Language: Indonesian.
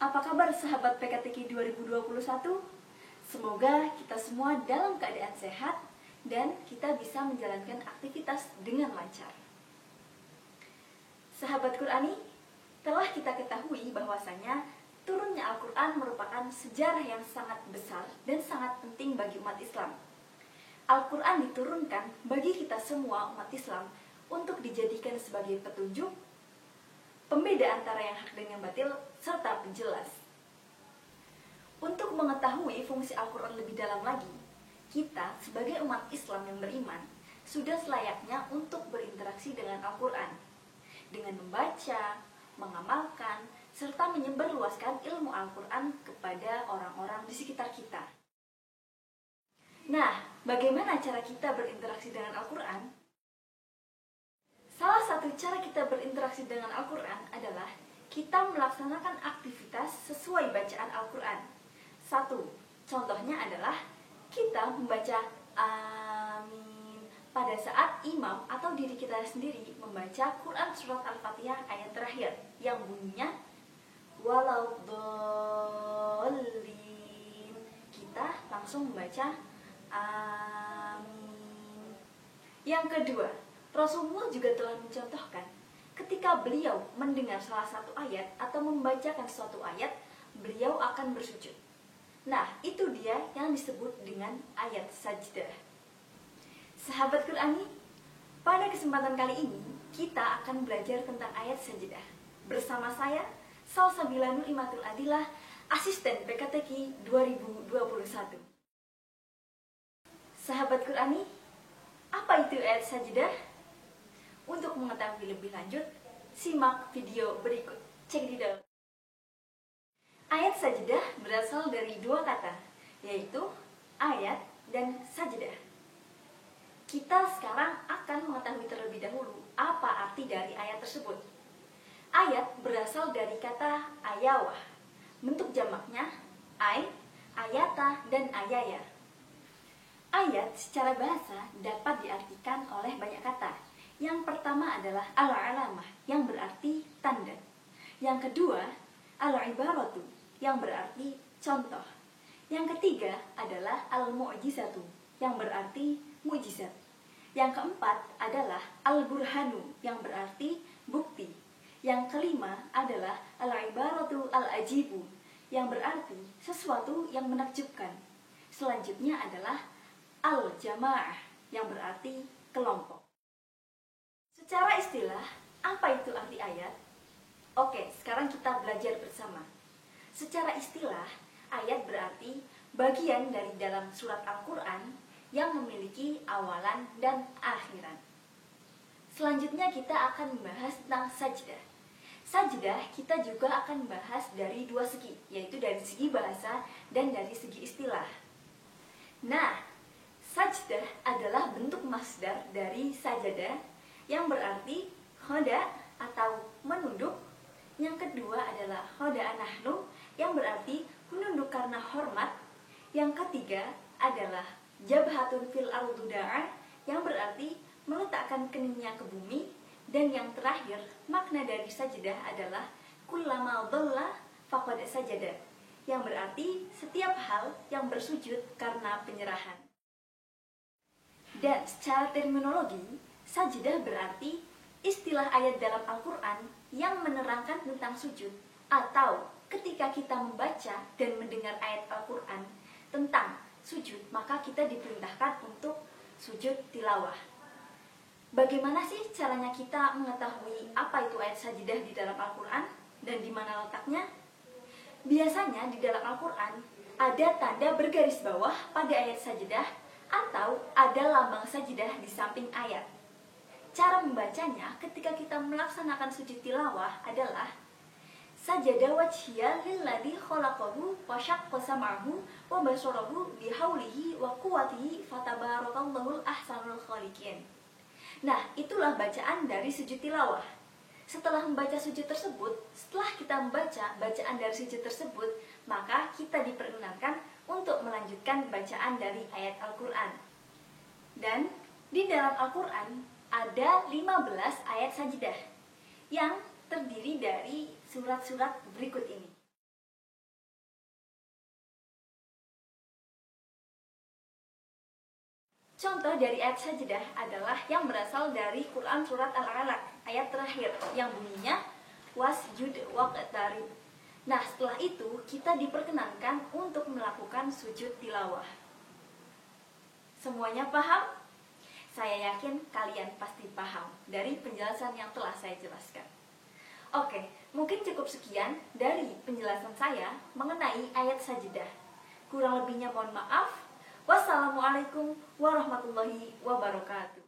Apa kabar sahabat PKTK 2021? Semoga kita semua dalam keadaan sehat dan kita bisa menjalankan aktivitas dengan lancar. Sahabat Qur'ani, telah kita ketahui bahwasanya turunnya Al-Quran merupakan sejarah yang sangat besar dan sangat penting bagi umat Islam. Al-Quran diturunkan bagi kita semua umat Islam untuk dijadikan sebagai petunjuk, pembeda antara yang hak dan yang batil, serta penjelas. Untuk mengetahui fungsi Al-Quran lebih dalam lagi, kita sebagai umat Islam yang beriman sudah selayaknya untuk berinteraksi dengan Al-Quran dengan membaca, mengamalkan, serta menyebarluaskan ilmu Al-Quran kepada orang-orang di sekitar kita. Nah, bagaimana cara kita berinteraksi dengan Al-Quran? Salah satu cara kita berinteraksi dengan Al-Quran adalah kita melaksanakan aktivitas sesuai bacaan Al-Quran. Satu, contohnya adalah kita membaca Amin pada saat imam atau diri kita sendiri membaca Quran surat Al-Fatihah ayat terakhir yang bunyinya waladdallin. Kita langsung membaca Amin. Yang kedua, Rasulullah juga telah mencontohkan ketika beliau mendengar salah satu ayat atau membacakan suatu ayat, beliau akan bersujud. Nah, itu dia yang disebut dengan ayat sajdah. Sahabat Qur'ani, pada kesempatan kali ini kita akan belajar tentang ayat sajdah. Bersama saya, Salsabila Nulimatul Adilah, asisten PKTK 2021. Sahabat Qur'ani, apa itu ayat sajdah? Untuk mengetahui lebih lanjut, simak video berikut. Check it out. Ayat sajdah berasal dari dua kata, yaitu ayat dan sajdah. Kita sekarang akan mengetahui terlebih dahulu apa arti dari ayat tersebut. Ayat berasal dari kata ayawah. Bentuk jamaknya ay, ayata, dan ayaya. Ayat secara bahasa dapat diartikan oleh banyak kata. Yang pertama adalah al-alamah, yang berarti tanda. Yang kedua, al-ibaratu, yang berarti contoh. Yang ketiga adalah al-mu'jizatu, yang berarti mujizat. Yang keempat adalah al-burhanu, yang berarti bukti. Yang kelima adalah al-ibaratu al-ajibu, yang berarti sesuatu yang menakjubkan. Selanjutnya adalah al-jamaah, yang berarti kelompok. Secara istilah, apa itu arti ayat? Oke, sekarang kita belajar bersama. Secara istilah, ayat berarti bagian dari dalam surat Al-Quran yang memiliki awalan dan akhiran. Selanjutnya kita akan membahas tentang sajdah. Sajdah kita juga akan bahas dari dua segi, yaitu dari segi bahasa dan dari segi istilah. Nah, sajdah adalah bentuk masdar dari sajadah, yang berarti khoda atau menunduk. Yang kedua adalah khoda nahnu, yang berarti menunduk karena hormat. Yang ketiga adalah jabhatun fil arduda'a, yang berarti meletakkan keningnya ke bumi. Dan yang terakhir, makna dari sajdah adalah kullama dhalla faqad sajada, yang berarti setiap hal yang bersujud karena penyerahan. Dan secara terminologi, sajdah berarti istilah ayat dalam Al-Quran yang menerangkan tentang sujud, atau ketika kita membaca dan mendengar ayat Al-Quran tentang sujud, maka kita diperintahkan untuk sujud tilawah. Bagaimana sih caranya kita mengetahui apa itu ayat sajdah di dalam Al-Quran dan di mana letaknya? Biasanya di dalam Al-Quran ada tanda bergaris bawah pada ayat sajdah atau ada lambang sajdah di samping ayat. Cara membacanya ketika kita melaksanakan sujud tilawah adalah sajada wajhiya lilladzi khalaqahu wa syaqqa sam'ahu wa basarahu bihaulihi wa quwwatihi fatabarakallahu ahsanul khaliqin. Nah, itulah bacaan dari sujud tilawah. Setelah membaca sujud tersebut, setelah kita membaca bacaan dari sujud tersebut, maka kita diperkenankan untuk melanjutkan bacaan dari ayat Al-Quran. Dan di dalam Al-Quran ada 15 ayat sajdah yang terdiri dari surat-surat berikut ini. Contoh dari ayat sajadah adalah yang berasal dari Quran Surat Al-Alaq, ayat terakhir yang bunyinya wasjud waqtarib. Nah, setelah itu kita diperkenankan untuk melakukan sujud tilawah. Semuanya paham? Saya yakin kalian pasti paham dari penjelasan yang telah saya jelaskan. Oke, mungkin cukup sekian dari penjelasan saya mengenai ayat sajadah. Kurang lebihnya mohon maaf. Wassalamualaikum warahmatullahi wabarakatuh.